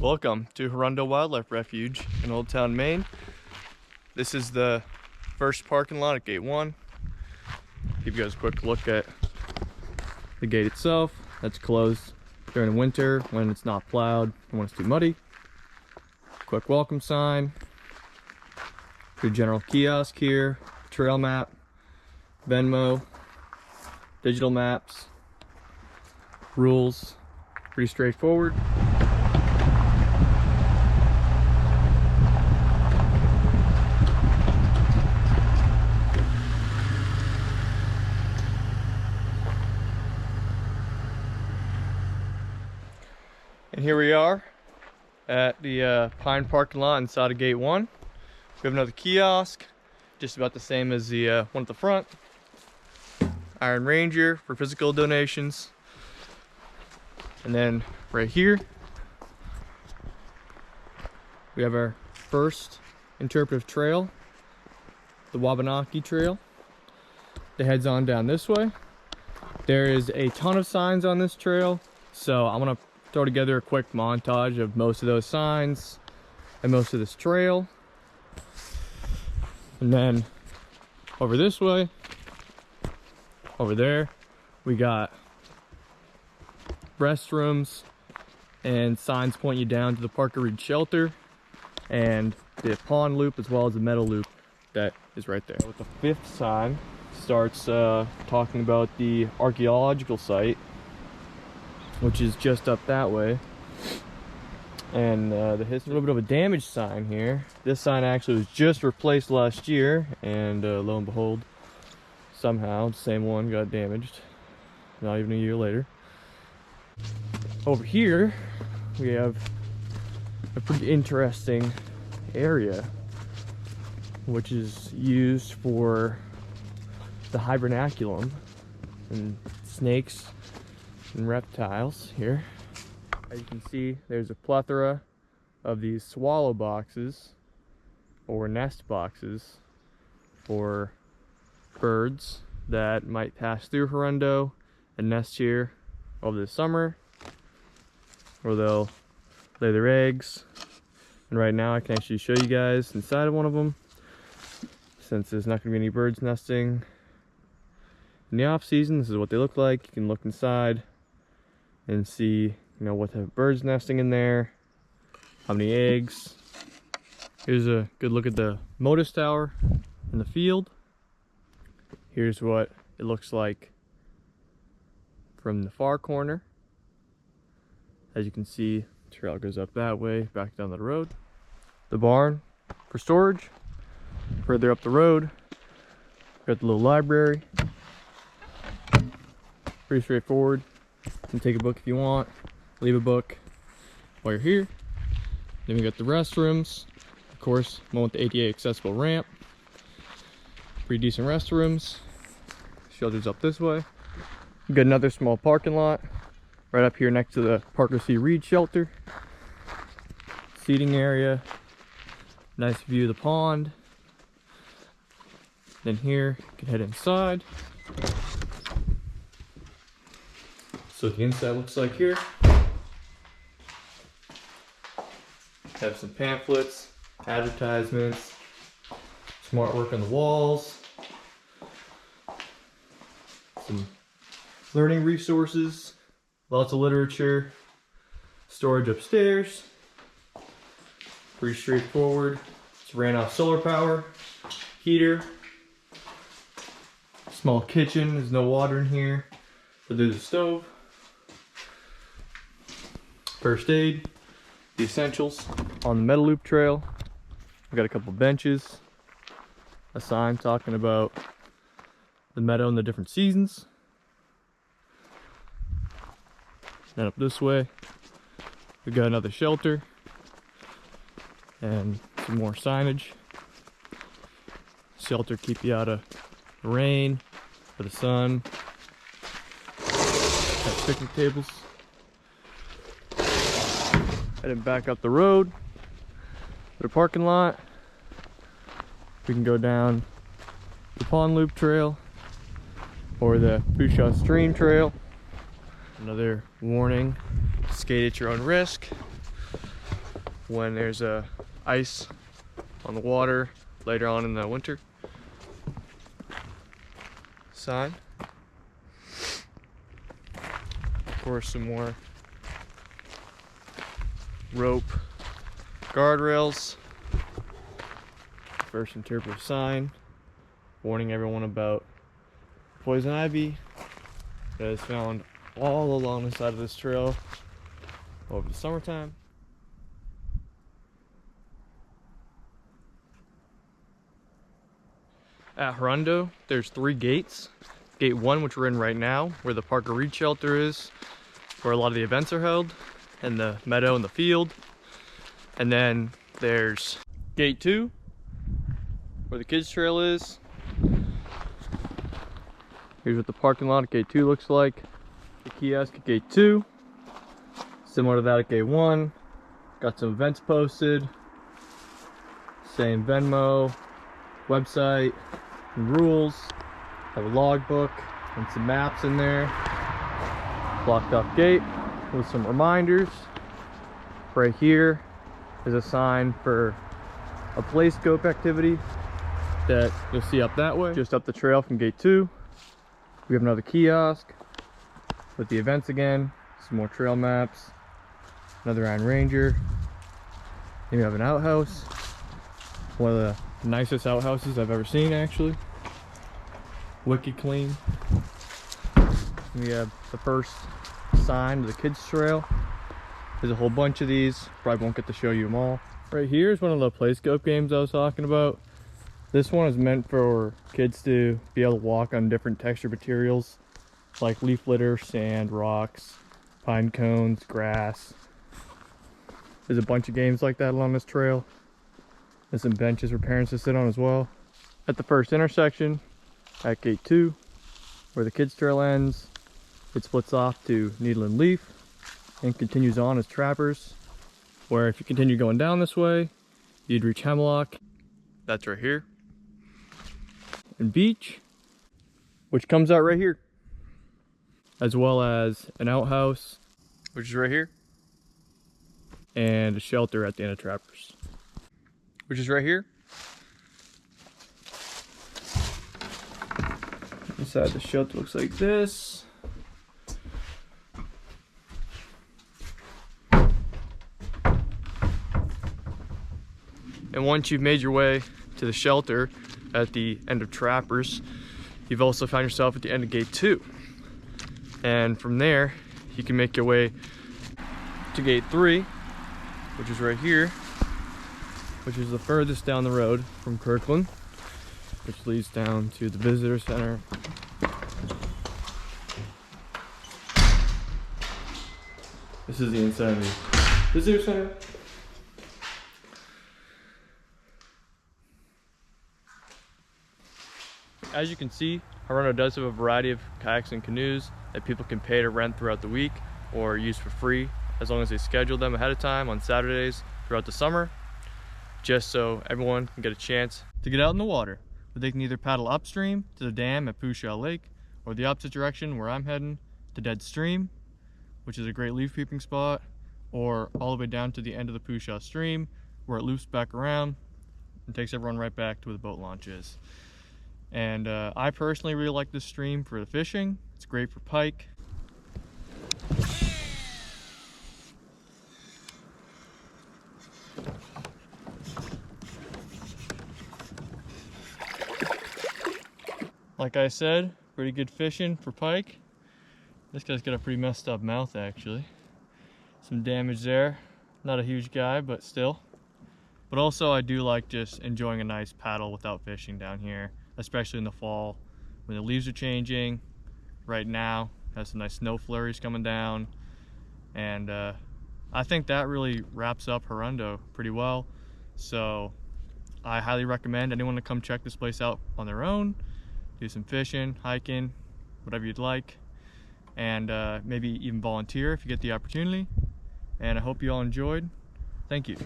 Welcome to Hirundo Wildlife Refuge in Old Town, Maine. This is the first parking lot at Gate 1. Give you guys a quick look at the gate itself. That's closed during the winter when it's not plowed and when it's too muddy. Quick welcome sign. Your general kiosk here, trail map, Venmo, digital maps, rules. Pretty straightforward. And here we are at the Pine parking lot inside of Gate 1. We have another kiosk, just about the same as the one at the front. Iron Ranger for physical donations. And then right here, we have our first interpretive trail, the Wabanaki Trail. That heads on down this way. There is a ton of signs on this trail, so I'm gonna throw together a quick montage of most of those signs and most of this trail. And then over this way, over there, we got restrooms and signs point you down to the Parker Reed shelter and the pond loop, as well as the meadow loop that is right there. With the fifth sign starts talking about the archaeological site, which is just up that way. And the history, a little bit of a damaged sign here. This sign actually was just replaced last year, and lo and behold, somehow the same one got damaged not even a year later. Over here we have a pretty interesting area, which is used for the hibernaculum and snakes and reptiles here. As you can see, there's a plethora of these swallow boxes or nest boxes for birds that might pass through Hirundo and nest here over the summer, where they'll lay their eggs. And right now I can actually show you guys inside of one of them, since there's not going to be any birds nesting in the off season. This is what they look like. You can look inside and see, what type of birds nesting in there, how many eggs. Here's a good look at the Motus Tower in the field. Here's what it looks like from the far corner. As you can see, the trail goes up that way, back down the road. The barn for storage. Further up the road, got the little library. Pretty straightforward. You can take a book if you want, leave a book while you're here. Then we got the restrooms. Of course, one with the ADA accessible ramp. Pretty decent restrooms. Shelters up this way. We got another small parking lot right up here next to the Parker C. Reed shelter. Seating area. Nice view of the pond. Then here, you can head inside. So what the inside looks like here. Have some pamphlets, advertisements, some artwork on the walls, some learning resources, lots of literature, storage upstairs. Pretty straightforward. It's ran off solar power, heater, small kitchen. There's no water in here, but there's a stove. First aid, the essentials. On the metal loop trail, we got a couple benches, a sign talking about the meadow and the different seasons. Then up this way, we got another shelter and some more signage. Shelter keep you out of the rain or the sun. Got picnic tables. Heading back up the road to the parking lot. We can go down the Pond Loop Trail or the Pushaw Stream Trail. Another warning, skate at your own risk. when there's ice on the water later on in the winter. Sign. Of course, some more rope guardrails. First interpretive sign warning everyone about poison ivy that is found all along the side of this trail over the summertime. At Hirundo, there's 3 gates. Gate 1, which we're in right now, where the Parker Reed Shelter is, where a lot of the events are held, and the meadow and the field. And then there's Gate 2, where the kids trail is. Here's what the parking lot at Gate 2 looks like. The kiosk at Gate 2, similar to that at Gate 1. Got some events posted, same Venmo, website, and rules. Have a logbook and some maps in there. Blocked off gate with some reminders. Right here is a sign for a play scope activity that you'll see up that way. Just up the trail from Gate 2, we have another kiosk with the events again, some more trail maps, another Iron Ranger. Then we have an outhouse, one of the nicest outhouses I've ever seen, actually. Wicked clean. We have the first sign to the kids trail. There's a whole bunch of these, probably won't get to show you them all. Right here is one of the play scope games I was talking about. This one is meant for kids to be able to walk on different texture materials like leaf litter, sand, rocks, pine cones, grass. There's a bunch of games like that along this trail. There's some benches for parents to sit on as well. At the first intersection, at Gate 2, where the kids trail ends, it splits off to Needle and Leaf and continues on as Trappers, where if you continue going down this way, you'd reach Hemlock. That's right here. And Beach, which comes out right here, as well as an outhouse, which is right here, and a shelter at the end of Trappers, which is right here. Inside the shelter looks like this. And once you've made your way to the shelter at the end of Trappers, you've also found yourself at the end of Gate 2. And from there, you can make your way to Gate 3, which is right here, which is the furthest down the road from Kirkland, which leads down to the visitor center. This is the inside of the visitor center. As you can see, Hirundo does have a variety of kayaks and canoes that people can pay to rent throughout the week or use for free as long as they schedule them ahead of time on Saturdays throughout the summer, just so everyone can get a chance to get out in the water. But they can either paddle upstream to the dam at Pushaw Lake, or the opposite direction where I'm heading to Dead Stream, which is a great leaf peeping spot, or all the way down to the end of the Pushaw Stream where it loops back around and takes everyone right back to where the boat launch is. And I personally really like this stream for the fishing. It's great for pike. Like I said, pretty good fishing for pike. This guy's got a pretty messed up mouth, actually. Some damage there. Not a huge guy, but still. But also I do like just enjoying a nice paddle without fishing down here, especially in the fall when the leaves are changing. Right now, has some nice snow flurries coming down. And I think that really wraps up Hirundo pretty well. So I highly recommend anyone to come check this place out on their own, do some fishing, hiking, whatever you'd like, and maybe even volunteer if you get the opportunity. And I hope you all enjoyed. Thank you.